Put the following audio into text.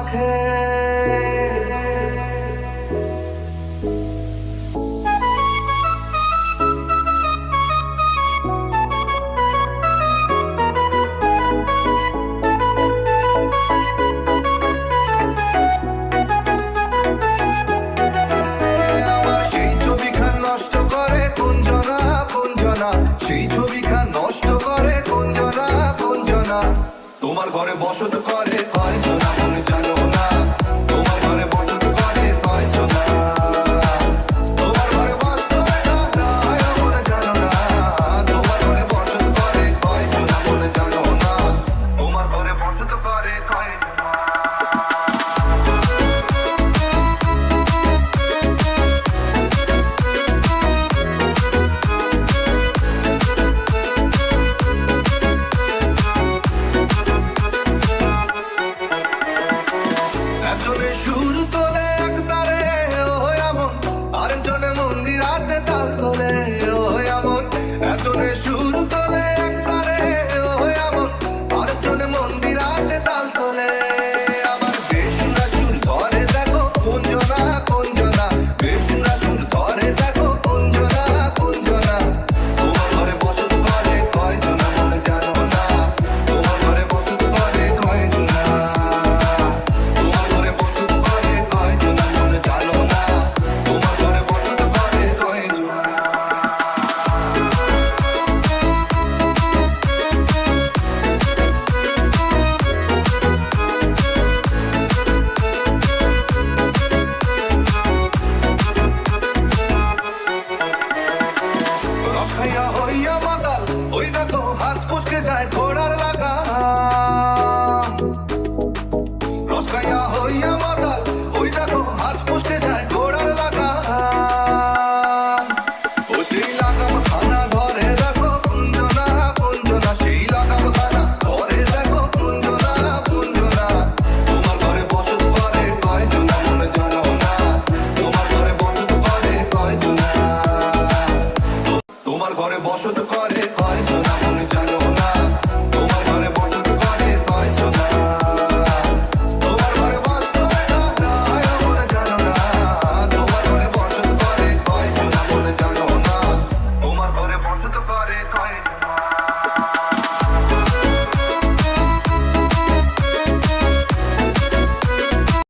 মাখে। সেই ছবিখান নষ্ট করে কুঞ্জনা কুঞ্জনা, তোমার ঘরে বসত করে কয়জনা মনে জানো না, তোমার ঘরে বসত করে কয়জনা, তোমার ঘরে বসত মনে জানো না, তোমার ঘরে বসত করে কয়জনা মনে জানো না, তোমার ঘরে বসত করে কয়জনা। একজনে সুর তোলে এক তারে ও এমন, আরেকজনে মন্দিরাতে তাল তোলে ও এমন, একজনে সুর তোলে এক তারে ও এমন, আরেকজনে মন্দিরাতে তাল তোলে। আবার বেসুরা সুর ধরে দেখো কুঞ্জনা কুঞ্জনা, বেসুরা সুর ধরে দেখো কুঞ্জনা কুঞ্জনা, তোমার ঘরে বসত করে কয়জনা মনে জানো না, তোমার ঘরে বসত করে কয়জনা, তোমার ঘরে বসত করে কয়জনা মনে জানো না, তোমার ঘরে বসত করে কয়জনা। রক্ষাইয়া হইয়া মাতাল ওই দেখো